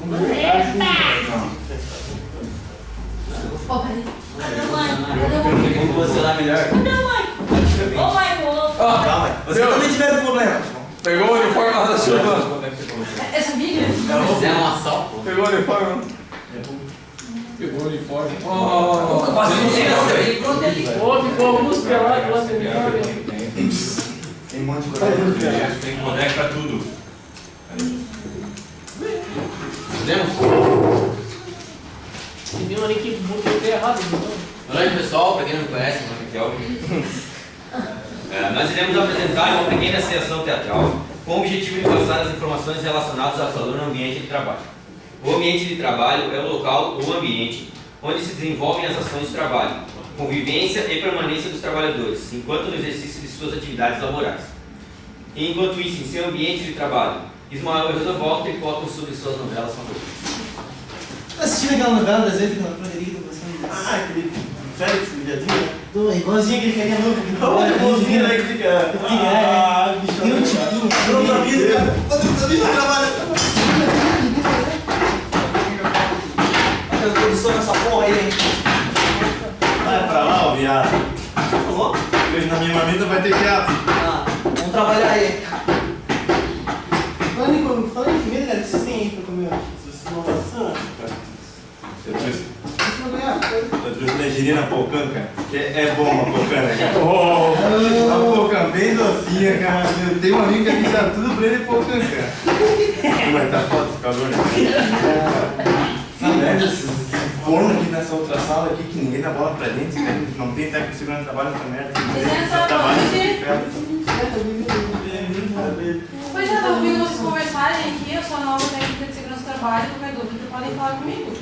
Vamos posicionar melhor. Cadê o Michael? Ô, Michael! Calma, você também tiver um problema. Pegou o uniforme lá da chuva. Essa amiga? É um assalto. Pegou o uniforme. Pegou o uniforme. Ô, ficou a música lá, que você me Tem um monte de coisa. Tem boneco pra tudo. Podemos? Você viu ali que muito errado, então? Boa noite, pessoal. Para quem não me conhece, meu nome é Kelvin. Nós iremos apresentar uma pequena sessão teatral com o objetivo de passar as informações relacionadas ao calor no ambiente de trabalho. O ambiente de trabalho é o local ou ambiente onde se desenvolvem as ações de trabalho, convivência e permanência dos trabalhadores, enquanto no exercício de suas atividades laborais. E, enquanto isso, em seu ambiente de trabalho, Ismael e Rosa voltam e colocam sobre suas novelas favoritas. Tá assistindo aquela novela das vezes que ela poderia estar passando? Ah, aquele Félix, viadinho, né? Tô igualzinho aquele carinha novo que Não, é igualzinho, né? Que fica... Ah, bicho. Tem um tiquinho. Não, tá vindo, cara. Tá vindo, trabalha. Eu tô edição nessa porra aí, hein? Vai pra lá, ô viado. Falou? Hoje na minha marmita vai ter teatro. Ah, vamos trabalhar aí. Falando em comida, cara, o que vocês têm aí pra comer? Vocês não passam, cara. Eu trouxe Vocês vão ganhar. tangerina pocan, cara. Que é bom a pocan, né, cara? A pocan bem docinha, cara. Eu tenho um amigo que a gente dá tudo pra ele pocan, cara. Tu vai estar foto do calor, né? Essa merda, esse forno aqui nessa outra sala aqui que ninguém dá bola pra gente, cara. Não tem técnico de segurança de trabalho nessa merda. Licença, Trabalho pode de ir. ferro. Pois é, tô ouvindo vocês conversarem aqui, eu sou a nova técnica de segurança do trabalho, qualquer dúvida podem falar comigo.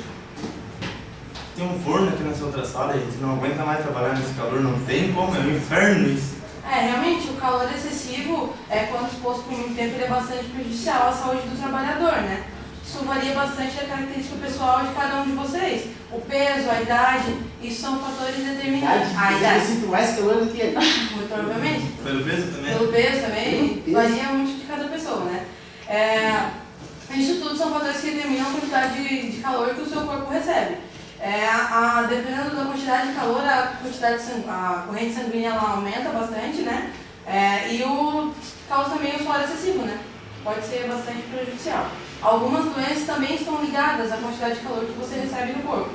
Tem um forno aqui nessa outra sala e a gente não aguenta mais trabalhar nesse calor, não tem como, é um inferno isso. Realmente, o calor excessivo, quando exposto por muito tempo, ele é bastante prejudicial à saúde do trabalhador, né? Isso varia bastante da característica pessoal de cada um de vocês. O peso, a idade, isso são fatores determinantes. A Eu idade, sinto mais calor do que ele. muito provavelmente. Pelo peso também? Pelo peso também, Pelo peso. varia muito de cada pessoa, né? Isso tudo são fatores que determinam a quantidade de calor que o seu corpo recebe. Dependendo da quantidade de calor, a corrente sanguínea ela aumenta bastante, né? Causa também o suor excessivo, né? Pode ser bastante prejudicial. Algumas doenças também estão ligadas à quantidade de calor que você recebe no corpo,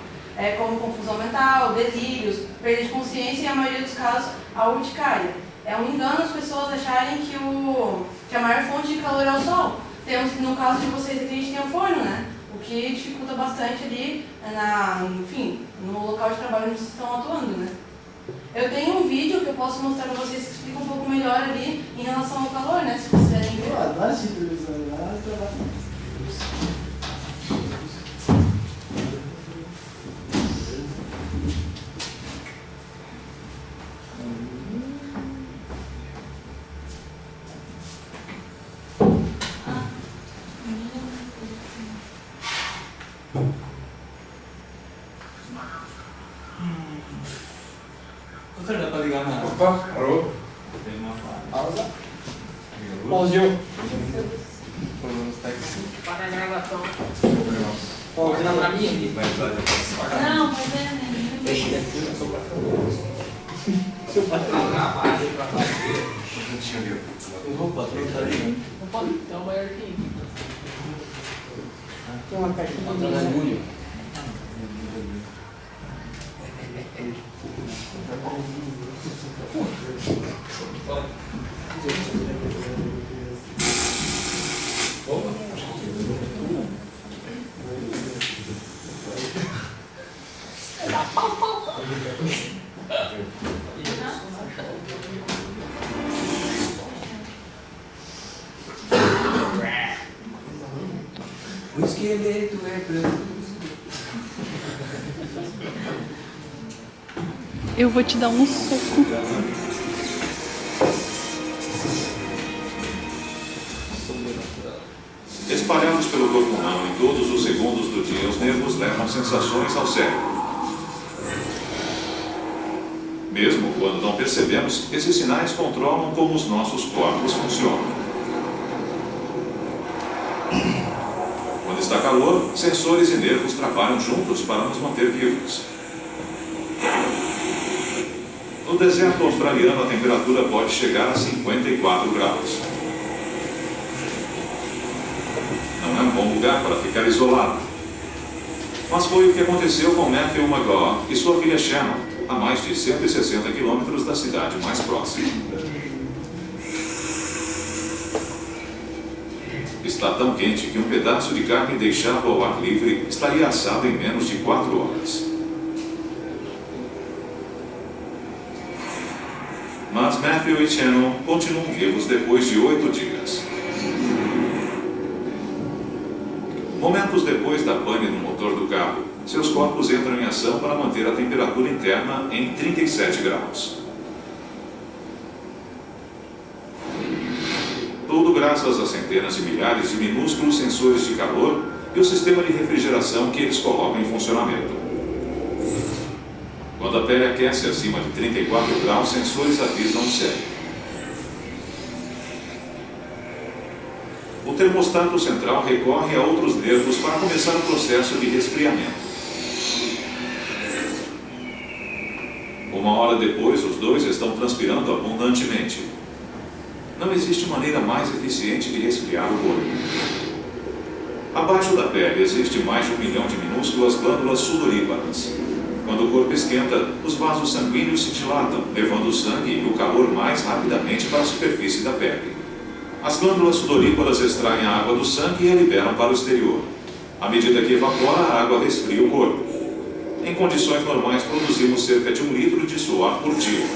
como confusão mental, delírios, perda de consciência e, na maioria dos casos, a urticária. É um engano as pessoas acharem que a maior fonte de calor é o sol. No caso de vocês aqui, a gente tem o forno, né? O que dificulta bastante ali, no local de trabalho onde vocês estão atuando, né? Eu tenho um vídeo que eu posso mostrar para vocês que explica um pouco melhor ali em relação ao calor, né? Se vocês quiserem ver. Eu adoro assistir televisão, eu adoro trabalhar. Você já tá ligado na... Opa, parou. Tem uma Pausa. Pauzinho. Para a gravação. Pausa na minha aqui. Não, mas né? Deixa aqui, eu sou pra Seu patrão. Eu vou pra trás, tá ligado? Não pode, então é maior que Tem uma caixinha de Orgulho. O esqueleto é branco. Eu vou te dar um soco. Espalhados pelo corpo humano em todos os segundos do dia, os nervos levam sensações ao cérebro. Mesmo quando não percebemos, esses sinais controlam como os nossos corpos funcionam. Quando está calor, sensores e nervos trabalham juntos para nos manter vivos. No deserto australiano, a temperatura pode chegar a 54 graus. Não é um bom lugar para ficar isolado. Mas foi o que aconteceu com Matthew McGaw e sua filha Shannon, a mais de 160 quilômetros da cidade mais próxima. Está tão quente que um pedaço de carne deixado ao ar livre estaria assado em menos de 4 horas. Mas Matthew e Shannon continuam vivos depois de 8 dias. Momentos depois da pane no motor do carro, seus corpos entram em ação para manter a temperatura interna em 37 graus. Tudo graças a centenas de milhares de minúsculos sensores de calor e o sistema de refrigeração que eles colocam em funcionamento. Quando a pele aquece acima de 34 graus, sensores avisam o cérebro. O termostato central recorre a outros nervos para começar o processo de resfriamento. 1 hora depois, os dois estão transpirando abundantemente. Não existe maneira mais eficiente de resfriar o corpo. Abaixo da pele existe mais de 1 milhão de minúsculas glândulas sudoríparas. Quando o corpo esquenta, os vasos sanguíneos se dilatam, levando o sangue e o calor mais rapidamente para a superfície da pele. As glândulas sudoríparas extraem a água do sangue e a liberam para o exterior. À medida que evapora, a água resfria o corpo. Em condições normais, produzimos cerca de 1 litro de suor por dia.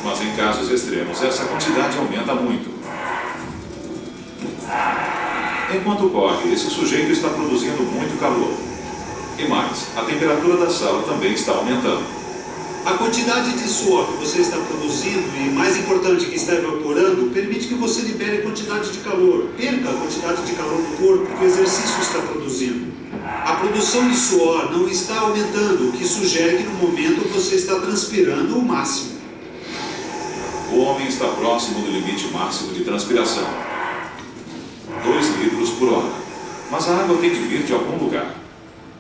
Mas em casos extremos, essa quantidade aumenta muito. Enquanto corre, esse sujeito está produzindo muito calor. E mais, a temperatura da sala também está aumentando. A quantidade de suor que você está produzindo e, mais importante, que está evaporando, permite que você libere quantidade de calor. Perca a quantidade de calor do corpo que o exercício está produzindo. A produção de suor não está aumentando, o que sugere que no momento você está transpirando o máximo. O homem está próximo do limite máximo de transpiração. 2 litros por hora. Mas a água tem que vir de algum lugar.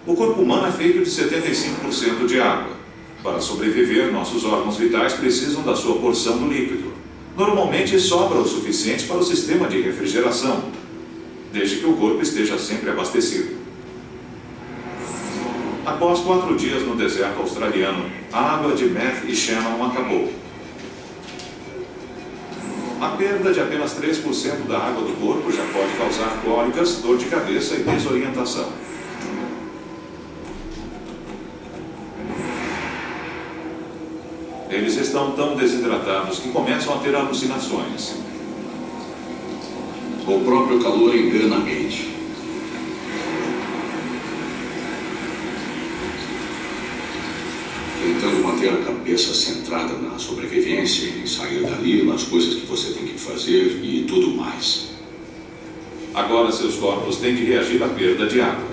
O corpo humano é feito de 75% de água. Para sobreviver, nossos órgãos vitais precisam da sua porção do líquido. Normalmente sobra o suficiente para o sistema de refrigeração, desde que o corpo esteja sempre abastecido. Após 4 dias no deserto australiano, a água de Matt e Shannon acabou. A perda de apenas 3% da água do corpo já pode causar cólicas, dor de cabeça e desorientação. Eles estão tão desidratados que começam a ter alucinações. O próprio calor engana a mente. Tentando manter a cabeça centrada na sobrevivência, em sair dali, nas coisas que você tem que fazer e tudo mais. Agora seus corpos têm de reagir à perda de água.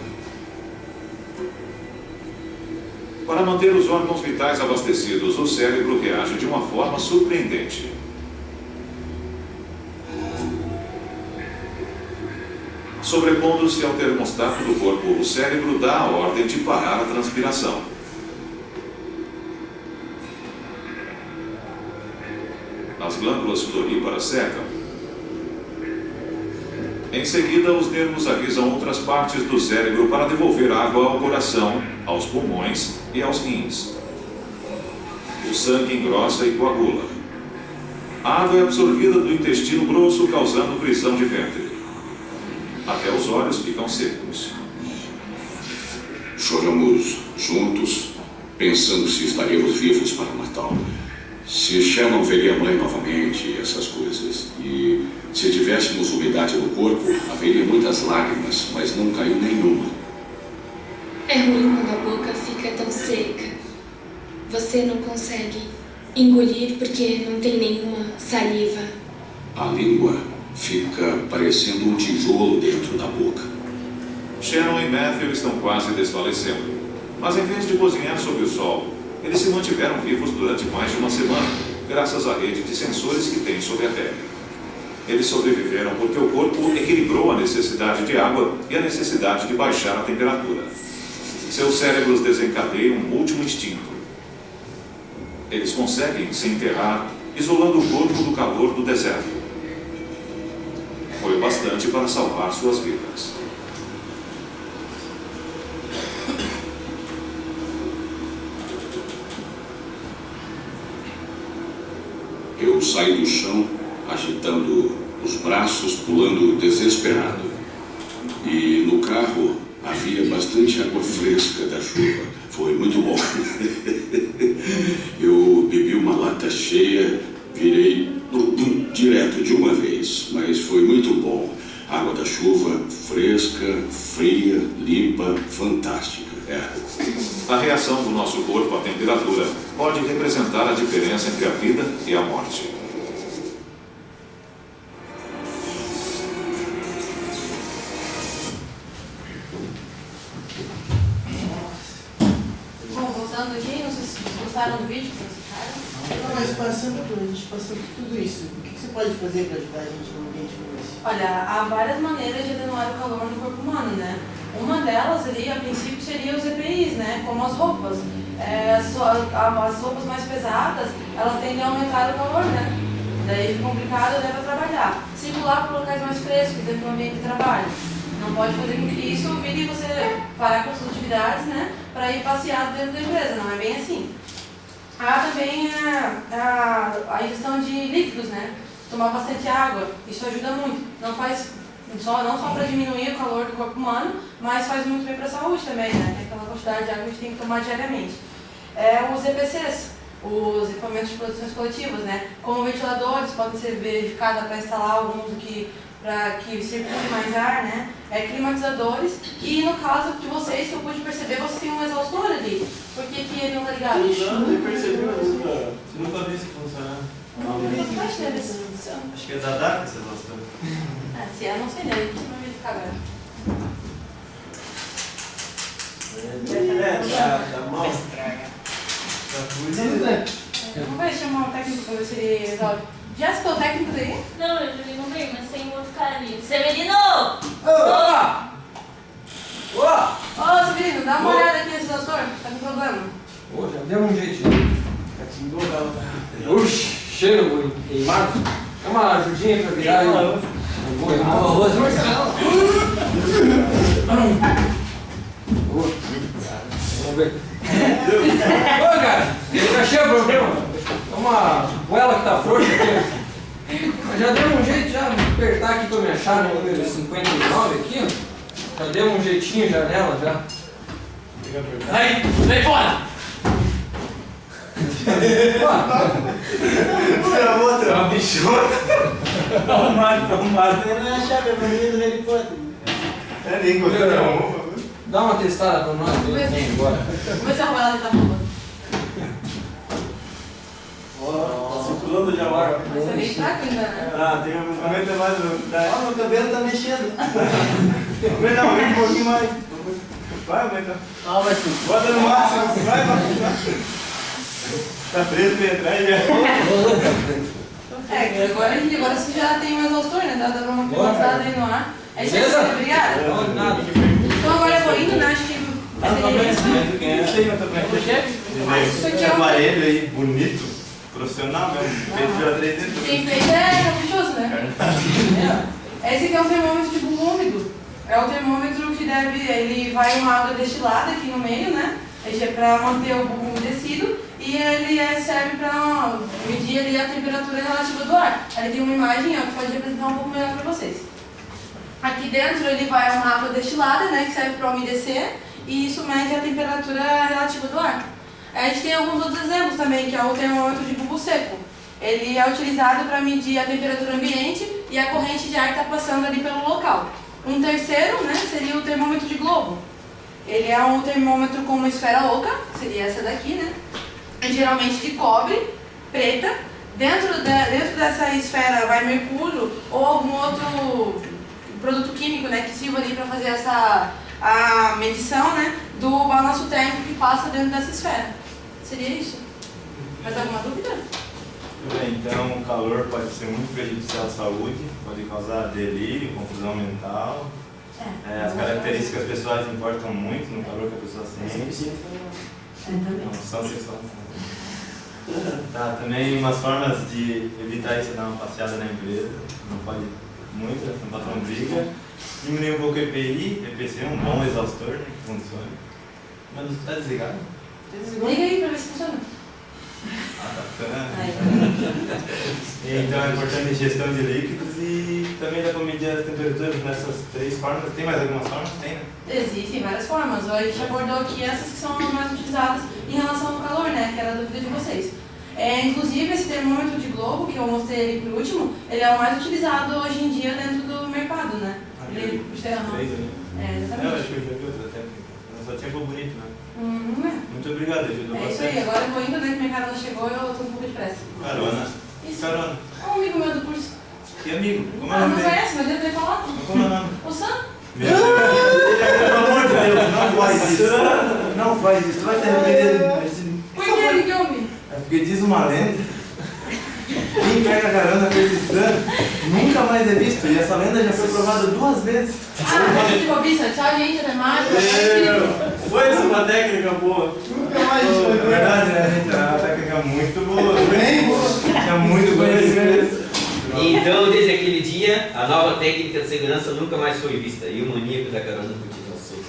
Para manter os órgãos vitais abastecidos, o cérebro reage de uma forma surpreendente. Sobrepondo-se ao termostato do corpo, o cérebro dá a ordem de parar a transpiração. As glândulas sudoríparas secam. Em seguida, os nervos avisam outras partes do cérebro para devolver água ao coração, aos pulmões e aos rins. O sangue engrossa e coagula. A água é absorvida do intestino grosso, causando prisão de ventre. Até os olhos ficam secos. Choramos juntos, pensando se estaríamos vivos para o Natal. Se Shannon veria a mãe novamente, essas coisas. E se tivéssemos umidade no corpo, haveria muitas lágrimas, mas não caiu nenhuma. É ruim quando a boca fica tão seca. Você não consegue engolir porque não tem nenhuma saliva. A língua fica parecendo um tijolo dentro da boca. Shannon e Matthew estão quase desfalecendo. Mas em vez de cozinhar sob o sol, eles se mantiveram vivos durante mais de uma semana, graças à rede de sensores que têm sobre a pele. Eles sobreviveram porque o corpo equilibrou a necessidade de água e a necessidade de baixar a temperatura. Seus cérebros desencadeiam um último instinto. Eles conseguem se enterrar, isolando o corpo do calor do deserto. Foi bastante para salvar suas vidas. Eu saí do chão, agitando os braços, pulando desesperado. E no carro havia bastante água fresca da chuva. Foi muito bom. Eu bebi uma lata cheia, virei direto de uma vez, mas foi muito bom. Água da chuva, fresca, fria, limpa, fantástica. A reação do nosso corpo à temperatura pode representar a diferença entre a vida e a morte. Bom, voltando aqui, não sei se vocês gostaram do vídeo que vocês ficaram. Não, mas a gente passou por tudo isso. O que você pode fazer para ajudar a gente num ambiente como esse? Olha, há várias maneiras de atenuar o calor no corpo humano, né? Uma delas ali, a princípio, seria os EPIs, né? Como as roupas. As roupas mais pesadas, elas tendem a aumentar o calor, né? Daí fica complicado até para trabalhar. Circular por locais mais frescos dentro do ambiente de trabalho. Não pode fazer com que isso vire você parar com as suas atividades, né? Para ir passear dentro da empresa, não é bem assim. Há também a ingestão de líquidos, né? Tomar bastante água, isso ajuda muito. Não só para diminuir o calor do corpo humano, mas faz muito bem para a saúde também, né? Que é aquela quantidade de água que a gente tem que tomar diariamente. Os EPCs, os equipamentos de produções coletivas, né? Como ventiladores, podem ser verificados para instalar alguns aqui para que circule mais ar, né? Climatizadores. E no caso de vocês, que eu pude perceber, vocês têm um exaustor ali. Por que ele não está ligado? Não percebeu isso, cara. Você nunca viu isso funcionar. Acho que é da DAC esse exaustor. Se é, não sei, né? A gente vai verificar agora. Tá mal. Tá fugindo. Vamos ver, chamar um técnico para ver se ele resolve. Jéssica, o técnico daí? Não, ele não veio, mas tem outro cara ali. Severino! Ô, Severino, dá uma olhada aqui nesse exaustor. Tá com problema? Já deu um jeitinho. Oxi, cheiro queimado. Dá uma ajudinha pra virar aí. Vou queimar o arroz. Vamos ver. Ô, cara, ele tá cheio de problema. É uma goela que tá frouxa aqui. Mas já deu um jeito, já apertar aqui pra me achar no número 59 aqui, ó. Já deu um jeitinho já nela, já. Aí, vem fora! Você é uma bichona. Arrumado. Você não é a chave, é a família do Harry Potter. Nem gostei da roupa. Dá uma testada pra nós aí, vem embora. Vamos ver se a roupa tá boa. Tá circulando já agora. Mas tá meio fraco ainda, né? Tem um aumenta mais velocidade. Ó, meu cabelo tá mexendo. Aumenta um pouquinho mais. Vai, aumenta. Mas Bota no máximo. Vai. Tá preso pra entrar aí já. Agora você já tem um exaustor, né? Dá pra uma climatizada aí no ar. É isso aí, Beleza? obrigada. Não, nada. Então agora eu vou indo, né? Acho que seria isso. Isso aqui Esse é um... aparelho aí, bonito, profissional mesmo, feito pela 3D. Quem fez é caprichoso, né? Esse aqui é um termômetro de bumbum úmido. É o termômetro que ele vai uma água destilada aqui no meio, né? Ele é para manter o bumbum umedecido e ele serve para medir ali a temperatura relativa do ar. Ele tem uma imagem que pode representar um pouco melhor para vocês. Aqui dentro ele vai uma água destilada, né? Que serve para umedecer e isso mede a temperatura relativa do ar. A gente tem alguns outros exemplos também, que é o termômetro de bulbo seco. Ele é utilizado para medir a temperatura ambiente e a corrente de ar que está passando ali pelo local. Um terceiro, né, seria o termômetro de globo. Ele é um termômetro com uma esfera oca, que seria essa daqui, né? Geralmente de cobre, preta. Dentro dessa esfera vai mercúrio ou algum outro produto químico, né, que sirva ali para fazer a medição, né, do balanço térmico que passa dentro dessa esfera. Seria isso? Mais alguma dúvida? Então, o calor pode ser muito prejudicial à saúde, pode causar delírio, confusão mental. As características pessoais importam muito no calor que a pessoa sente. Não, só sexual. Tá, também umas formas de evitar isso é dar uma passeada na empresa. Não pode muito, senão o patrão briga. Diminuir um pouco o EPI, EPC é um bom exaustor, né, que funcione. Mas está desligado? Liga aí pra ver se funciona. Tá funcionando. Então é importante a gestão de líquidos e também dá para medir as temperaturas nessas 3 formas. Tem mais algumas formas? Tem, né? Existem várias formas. A gente abordou aqui essas que são as mais utilizadas em relação ao calor, né? Que era a dúvida de vocês. Inclusive, esse termômetro de globo, que eu mostrei ali por último, ele é o mais utilizado hoje em dia dentro do mercado, né? Ele, exatamente. Eu acho que eu já vi outra técnica. Só tinha pouco bonito, né? Muito obrigado, ajudou bastante. Isso aí, agora eu vou indo, né? Que minha carona chegou e eu tô um pouco de pressa. Carona. Isso. Carona. É um amigo meu do curso. Que amigo? Como é o Não nome dele? conhece, mas ele deve falar. Como é o nome? O Sam. Meu Deus. Pelo amor de Deus, não faz isso. Não faz isso, tu vai se arrepender. Por que ele que eu vi? É porque diz uma lenda, quem pega carona com esse Sam nunca mais é visto. E essa lenda já foi provada 2 vezes. Que bobista. Tchau, gente. Até mais. Foi isso uma técnica boa. Nunca mais foi. É verdade, né, gente? É uma técnica muito boa. Bem boa. Tinha muito conhecimento. Então, desde aquele dia, a nova técnica de segurança nunca mais foi vista. E o maníaco da carona continua solto.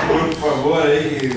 Por favor, aí.